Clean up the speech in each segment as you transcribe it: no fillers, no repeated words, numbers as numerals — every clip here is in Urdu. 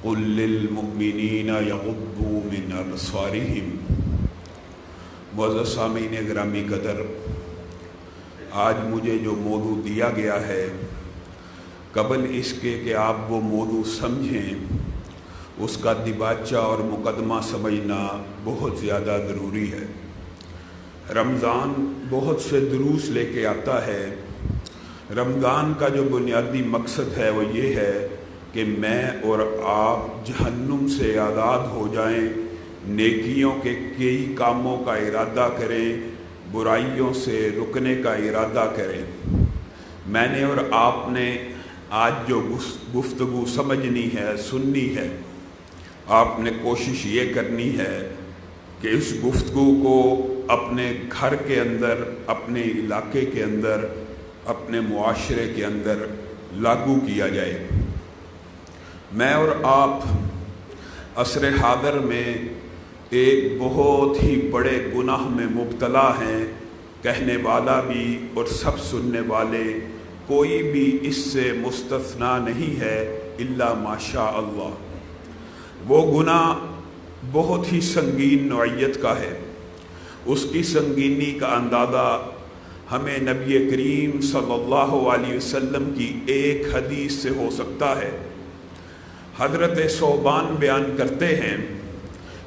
قل للمؤمنین یغضوا من ابصارہم۔ معزز سامعین گرامی قدر، آج مجھے جو موضوع دیا گیا ہے، قبل اس کے کہ آپ وہ موضوع سمجھیں، اس کا دباچہ اور مقدمہ سمجھنا بہت زیادہ ضروری ہے۔ رمضان بہت سے دروس لے کے آتا ہے۔ رمضان کا جو بنیادی مقصد ہے وہ یہ ہے کہ میں اور آپ جہنم سے آزاد ہو جائیں، نیکیوں کے کئی کاموں کا ارادہ کریں، برائیوں سے رکنے کا ارادہ کریں۔ میں نے اور آپ نے آج جو گفتگو سمجھنی ہے، سننی ہے، آپ نے کوشش یہ کرنی ہے کہ اس گفتگو کو اپنے گھر کے اندر، اپنے علاقے کے اندر، اپنے معاشرے کے اندر لاگو کیا جائے۔ میں اور آپ عصر حاضر میں ایک بہت ہی بڑے گناہ میں مبتلا ہیں، کہنے والا بھی اور سب سننے والے، کوئی بھی اس سے مستثنیٰ نہیں ہے الا ماشاء اللہ۔ وہ گناہ بہت ہی سنگین نوعیت کا ہے۔ اس کی سنگینی کا اندازہ ہمیں نبی کریم صلی اللہ علیہ وسلم کی ایک حدیث سے ہو سکتا ہے۔ حضرت ثوبان بیان کرتے ہیں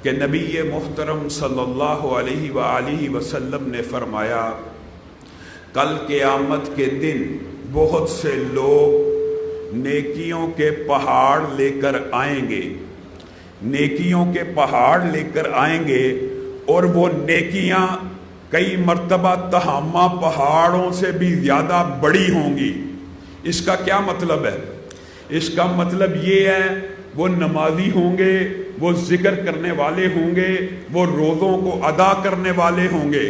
کہ نبی محترم صلی اللہ علیہ وآلہ وسلم نے فرمایا، کل قیامت کے دن بہت سے لوگ نیکیوں کے پہاڑ لے کر آئیں گے، نیکیوں کے پہاڑ لے کر آئیں گے، اور وہ نیکیاں کئی مرتبہ تہامہ پہاڑوں سے بھی زیادہ بڑی ہوں گی۔ اس کا کیا مطلب ہے؟ اس کا مطلب یہ ہے وہ نمازی ہوں گے، وہ ذکر کرنے والے ہوں گے، وہ روزوں کو ادا کرنے والے ہوں گے،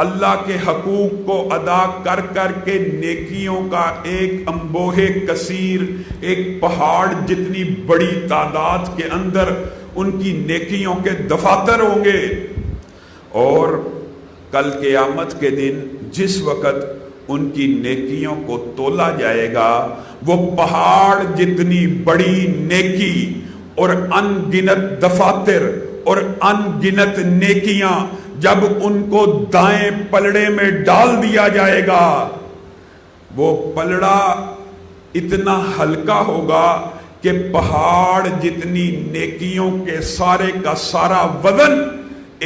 اللہ کے حقوق کو ادا کر کر کے نیکیوں کا ایک انبوہ کثیر، ایک پہاڑ جتنی بڑی تعداد کے اندر ان کی نیکیوں کے دفاتر ہوں گے۔ اور کل قیامت کے دن جس وقت ان کی نیکیوں کو تولا جائے گا، وہ پہاڑ جتنی بڑی نیکی اور ان گنت دفاتر اور ان گنت نیکیاں جب ان کو دائیں پلڑے میں ڈال دیا جائے گا، وہ پلڑا اتنا ہلکا ہوگا کہ پہاڑ جتنی نیکیوں کے سارے کا سارا وزن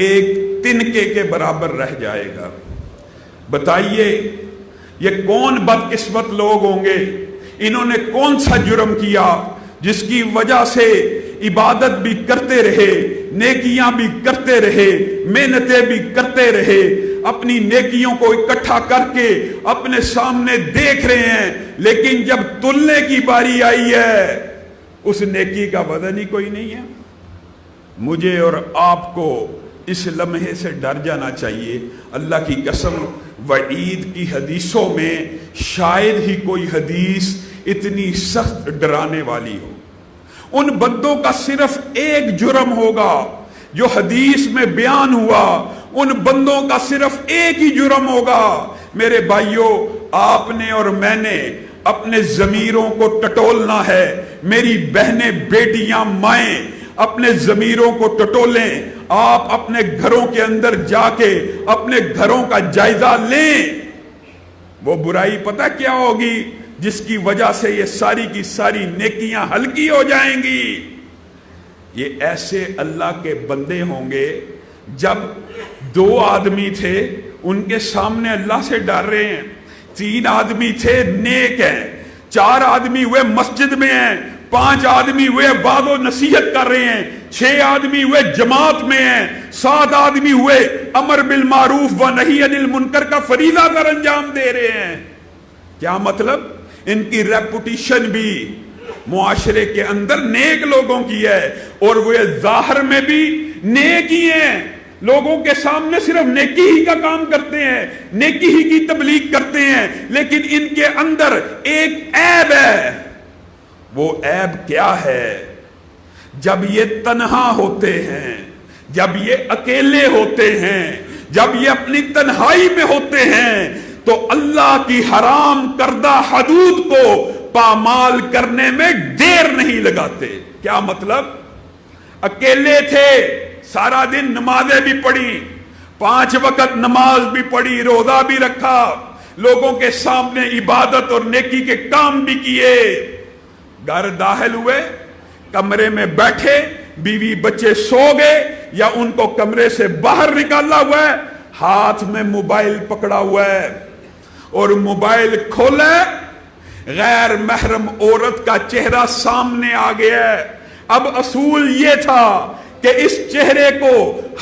ایک تنکے کے برابر رہ جائے گا۔ بتائیے یہ کون بدقسمت لوگ ہوں گے؟ انہوں نے کون سا جرم کیا جس کی وجہ سے عبادت بھی کرتے رہے، نیکیاں بھی کرتے رہے، محنتیں بھی کرتے رہے، اپنی نیکیوں کو اکٹھا کر کے اپنے سامنے دیکھ رہے ہیں، لیکن جب تلنے کی باری آئی ہے اس نیکی کا وزن ہی کوئی نہیں ہے۔ مجھے اور آپ کو اس لمحے سے ڈر جانا چاہیے۔ اللہ کی قسم، وعید کی حدیثوں میں شاید ہی کوئی حدیث اتنی سخت ڈرانے والی ہو۔ ان بندوں کا صرف ایک جرم ہوگا جو حدیث میں بیان ہوا، ان بندوں کا صرف ایک ہی جرم ہوگا۔ میرے بھائیوں، آپ نے اور میں نے اپنے ضمیروں کو ٹٹولنا ہے۔ میری بہنیں، بیٹیاں، مائیں اپنے ضمیروں کو ٹٹولیں۔ آپ اپنے گھروں کے اندر جا کے اپنے گھروں کا جائزہ لیں۔ وہ برائی پتہ کیا ہوگی جس کی وجہ سے یہ ساری کی ساری نیکیاں ہلکی ہو جائیں گی؟ یہ ایسے اللہ کے بندے ہوں گے، جب 2 آدمی تھے ان کے سامنے اللہ سے ڈر رہے ہیں، 3 آدمی تھے نیک ہیں، 4 آدمی ہوئے مسجد میں ہیں، 5 آدمی ہوئے وعظ و نصیحت کر رہے ہیں، 6 آدمی ہوئے جماعت میں ہیں، 7 آدمی ہوئے امر بالمعروف و نہی عن المنکر کا فریضہ سر انجام دے رہے ہیں۔ کیا مطلب؟ ان کی ریپوٹیشن بھی معاشرے کے اندر نیک لوگوں کی ہے، اور وہ ظاہر میں بھی نیک ہی ہیں، لوگوں کے سامنے صرف نیکی ہی کا کام کرتے ہیں، نیکی ہی کی تبلیغ کرتے ہیں، لیکن ان کے اندر ایک عیب ہے۔ وہ عیب کیا ہے؟ جب یہ تنہا ہوتے ہیں، جب یہ اکیلے ہوتے ہیں، جب یہ اپنی تنہائی میں ہوتے ہیں، تو اللہ کی حرام کردہ حدود کو پامال کرنے میں دیر نہیں لگاتے۔ کیا مطلب؟ اکیلے تھے، سارا دن نمازیں بھی پڑھی، 5 وقت نماز بھی پڑھی، روزہ بھی رکھا، لوگوں کے سامنے عبادت اور نیکی کے کام بھی کیے، گھر داخل ہوئے، کمرے میں بیٹھے، بیوی بچے سو گئے یا ان کو کمرے سے باہر نکالا ہوا ہے، ہاتھ میں موبائل پکڑا ہوا ہے اور موبائل کھولا، غیر محرم عورت کا چہرہ سامنے آ گیا ہے۔ اب اصول یہ تھا کہ اس چہرے کو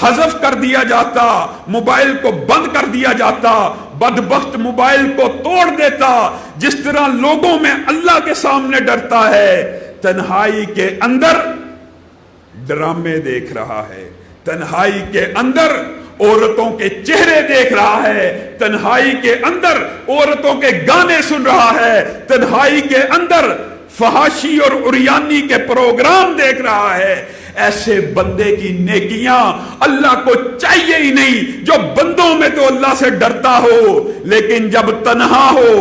حذف کر دیا جاتا، موبائل کو بند کر دیا جاتا، بدبخت موبائل کو توڑ دیتا۔ جس طرح لوگوں میں اللہ کے سامنے ڈرتا ہے، تنہائی کے اندر ڈرامے دیکھ رہا ہے، تنہائی کے اندر عورتوں کے چہرے دیکھ رہا ہے، تنہائی کے اندر عورتوں کے گانے سن رہا ہے، تنہائی کے اندر فحاشی اور عریانی کے پروگرام دیکھ رہا ہے۔ ایسے بندے کی نیکیاں اللہ کو چاہیے ہی نہیں، جو بندوں میں تو اللہ سے ڈرتا ہو لیکن جب تنہا ہو،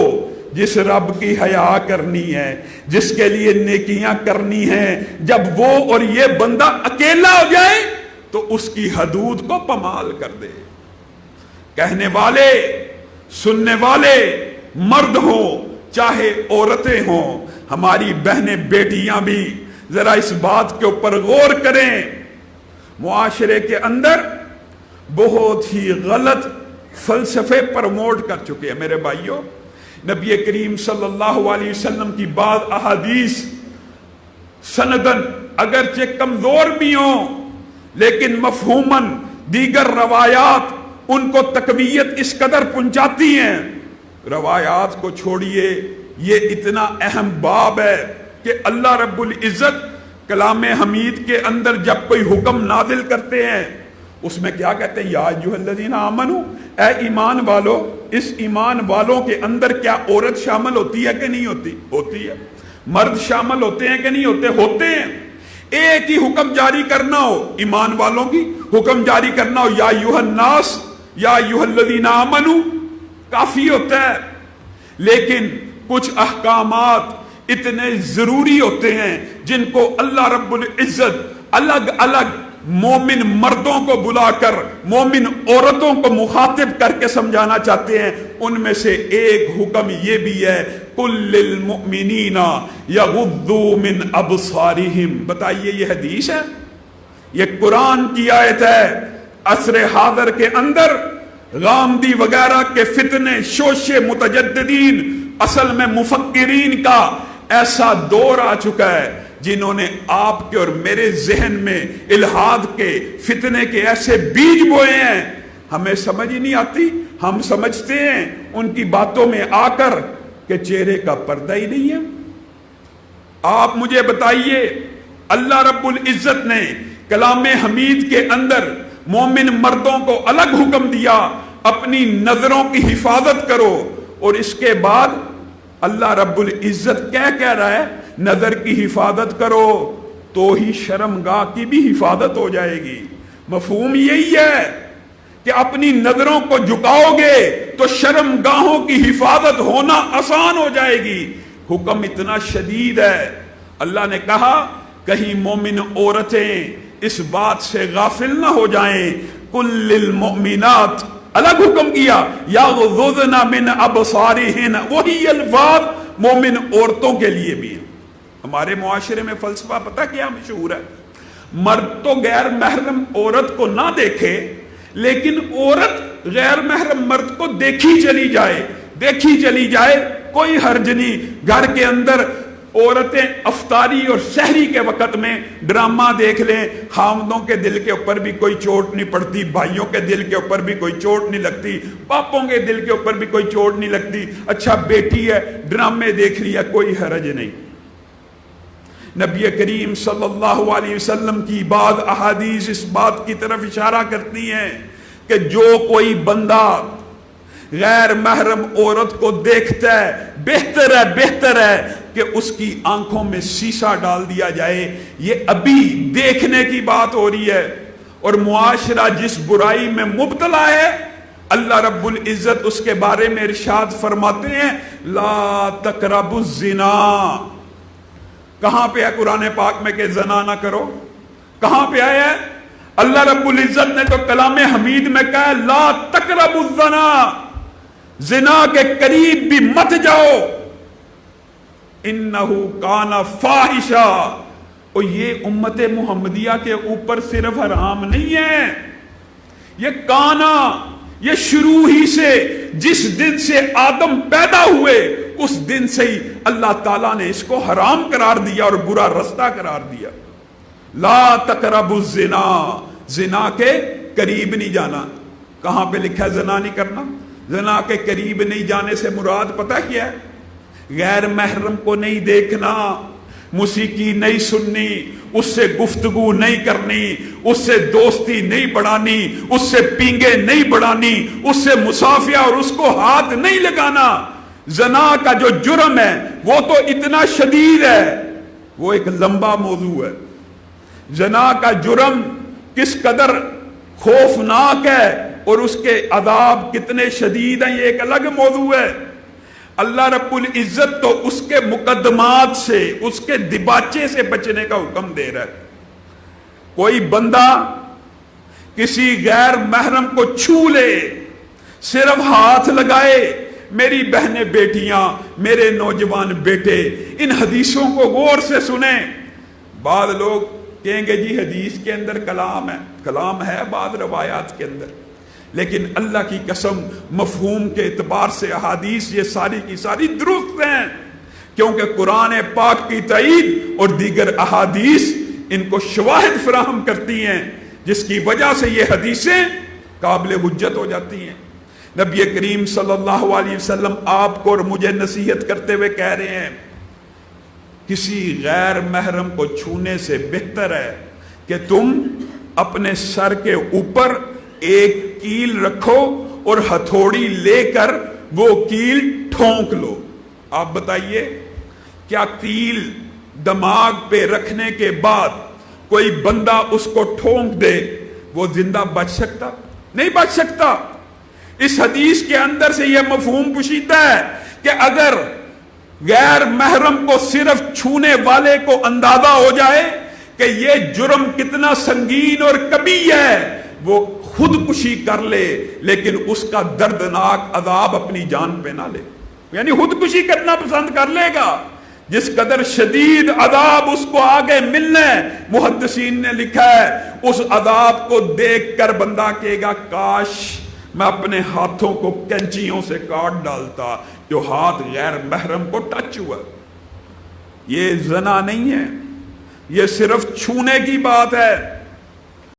جس رب کی حیا کرنی ہے، جس کے لیے نیکیاں کرنی ہیں، جب وہ اور یہ بندہ اکیلا ہو جائے تو اس کی حدود کو پامال کر دے۔ کہنے والے، سننے والے مرد ہوں چاہے عورتیں ہوں، ہماری بہنیں بیٹیاں بھی ذرا اس بات کے اوپر غور کریں۔ معاشرے کے اندر بہت ہی غلط فلسفے پروموٹ کر چکے ہیں میرے بھائیوں۔ نبی کریم صلی اللہ علیہ وسلم کی بعض احادیث سندن اگرچہ کمزور بھی ہوں لیکن مفہوماً دیگر روایات ان کو تقویت اس قدر پہنچاتی ہیں۔ روایات کو چھوڑیے، یہ اتنا اہم باب ہے کہ اللہ رب العزت کلام حمید کے اندر جب کوئی حکم نازل کرتے ہیں اس میں کیا کہتے ہیں؟ یا ایھا الذین آمنو، اے ایمان والو۔ اس ایمان والوں کے اندر کیا عورت شامل ہوتی ہے کہ نہیں ہوتی؟ ہوتی ہے۔ مرد شامل ہوتے ہیں کہ نہیں ہوتے؟ ہوتے ہیں۔ ایک ہی حکم جاری کرنا ہو ایمان والوں کی، حکم جاری کرنا ہو یا ایھا الناس، یا ایھا الذین آمنو، کافی ہوتا ہے۔ لیکن کچھ احکامات اتنے ضروری ہوتے ہیں جن کو اللہ رب العزت الگ الگ مومن مردوں کو بلا کر مومن عورتوں کو مخاطب کر کے سمجھانا چاہتے ہیں۔ ان میں سے ایک حکم یہ بھی ہے، قُل لِّلْمُؤْمِنِينَ يَغُضُّوا مِنْ أَبْصَارِهِمْ۔ بتائیے یہ حدیث ہے؟ یہ قرآن کی آیت ہے۔ عصر حاضر کے اندر غامدی وغیرہ کے فتنے، شوشے متجددین، اصل میں مفکرین کا ایسا دور آ چکا ہے جنہوں نے آپ کے اور میرے ذہن میں الحاد کے فتنے کے ایسے بیج بوئے ہیں، ہمیں سمجھ ہی نہیں آتی۔ ہم سمجھتے ہیں ان کی باتوں میں آ کر کہ چہرے کا پردہ ہی نہیں ہے۔ آپ مجھے بتائیے، اللہ رب العزت نے کلام حمید کے اندر مومن مردوں کو الگ حکم دیا، اپنی نظروں کی حفاظت کرو، اور اس کے بعد اللہ رب العزت کیا کہہ رہا ہے؟ نظر کی حفاظت کرو تو ہی شرمگاہ کی بھی حفاظت ہو جائے گی۔ مفہوم یہی ہے کہ اپنی نظروں کو جھکاؤ گے تو شرمگاہوں کی حفاظت ہونا آسان ہو جائے گی۔ حکم اتنا شدید ہے، اللہ نے کہا کہیں مومن عورتیں اس بات سے غافل نہ ہو جائیں۔ قُل لِّلْمُؤْمِنَاتِ، الگ حکم کیا، یغضضن من ابصارہن، وہی الفاظ مومن عورتوں کے لیے بھی ہیں۔ ہمارے معاشرے میں فلسفہ پتہ کیا مشہور ہے؟ مرد تو غیر محرم عورت کو نہ دیکھے، لیکن عورت غیر محرم مرد کو دیکھی چلی جائے، دیکھی چلی جائے، کوئی حرج نہیں۔ گھر کے اندر عورتیں افطاری اور سحری کے وقت میں ڈرامہ دیکھ لیں، خامدوں کے دل کے اوپر بھی کوئی چوٹ نہیں پڑتی، بھائیوں کے دل کے اوپر بھی کوئی چوٹ نہیں لگتی، باپوں کے دل کے اوپر بھی کوئی چوٹ نہیں لگتی۔ اچھا بیٹی ہے، ڈرامے دیکھ لیا، کوئی حرج نہیں۔ نبی کریم صلی اللہ علیہ وسلم کی بعض احادیث اس بات کی طرف اشارہ کرتی ہیں کہ جو کوئی بندہ غیر محرم عورت کو دیکھتا ہے، بہتر ہے کہ اس کی آنکھوں میں سیسا ڈال دیا جائے۔ یہ ابھی دیکھنے کی بات ہو رہی ہے، اور معاشرہ جس برائی میں مبتلا ہے اللہ رب العزت اس کے بارے میں ارشاد فرماتے ہیں، لا تقربوا الزنا، کہاں پہ ہے قرآن پاک میں کہ زنا نہ کرو؟ کہاں پہ آیا ہے؟ اللہ رب العزت نے تو کلام حمید میں کہا لا تقربوا الزنا، زنا کے قریب بھی مت جاؤ، انہ کان فاحشہ۔ اور یہ امت محمدیہ کے اوپر صرف حرام نہیں ہے، یہ کانا، یہ شروع ہی سے جس دن سے آدم پیدا ہوئے اس دن سے ہی اللہ تعالیٰ نے اس کو حرام قرار دیا اور برا رستہ قرار دیا۔ لا تقربوا الزنا، زنا کے قریب نہیں جانا۔ کہاں پہ لکھا ہے زنا نہیں کرنا؟ زنا کے قریب نہیں جانے سے مراد پتہ کیا ہے؟ غیر محرم کو نہیں دیکھنا، موسیقی نہیں سننی، اس سے گفتگو نہیں کرنی، اس سے دوستی نہیں بڑھانی، اس سے پینگے نہیں بڑھانی، اس سے مصافحہ اور اس کو ہاتھ نہیں لگانا۔ زنا کا جو جرم ہے وہ تو اتنا شدید ہے، وہ ایک لمبا موضوع ہے۔ زنا کا جرم کس قدر خوفناک ہے اور اس کے عذاب کتنے شدید ہیں یہ ایک الگ موضوع ہے۔ اللہ رب العزت تو اس کے مقدمات سے، اس کے دباچے سے بچنے کا حکم دے رہا ہے۔ کوئی بندہ کسی غیر محرم کو چھو لے، صرف ہاتھ لگائے، میری بہنیں بیٹیاں، میرے نوجوان بیٹے ان حدیثوں کو غور سے سنیں۔ بعض لوگ کہیں گے جی حدیث کے اندر کلام ہے، کلام ہے بعض روایات کے اندر، لیکن اللہ کی قسم مفہوم کے اعتبار سے احادیث یہ ساری کی ساری درست ہیں، کیونکہ قرآن پاک کی تائید اور دیگر احادیث ان کو شواہد فراہم کرتی ہیں، جس کی وجہ سے یہ حدیثیں قابل حجت ہو جاتی ہیں۔ نبی کریم صلی اللہ علیہ وسلم آپ کو اور مجھے نصیحت کرتے ہوئے کہہ رہے ہیں کسی غیر محرم کو چھونے سے بہتر ہے کہ تم اپنے سر کے اوپر ایک کیل رکھو اور ہتھوڑی لے کر وہ کیل ٹھونک لو۔ آپ بتائیے کیا کیل دماغ پہ رکھنے کے بعد کوئی بندہ اس کو ٹھونک دے وہ زندہ بچ سکتا؟ نہیں بچ سکتا۔ اس حدیث کے اندر سے یہ مفہوم پوشیدہ ہے کہ اگر غیر محرم کو صرف چھونے والے کو اندازہ ہو جائے کہ یہ جرم کتنا سنگین اور کبھی ہے، وہ خودکشی کر لے لیکن اس کا دردناک عذاب اپنی جان پہ نہ لے، یعنی خودکشی کرنا پسند کر لے گا۔ جس قدر شدید عذاب اس کو آگے ملنا ہے، محدثین نے لکھا ہے اس عذاب کو دیکھ کر بندہ کہے گا کاش میں اپنے ہاتھوں کو کینچیوں سے کاٹ ڈالتا جو ہاتھ غیر محرم کو ٹچ ہوا۔ یہ زنا نہیں ہے، یہ صرف چھونے کی بات ہے۔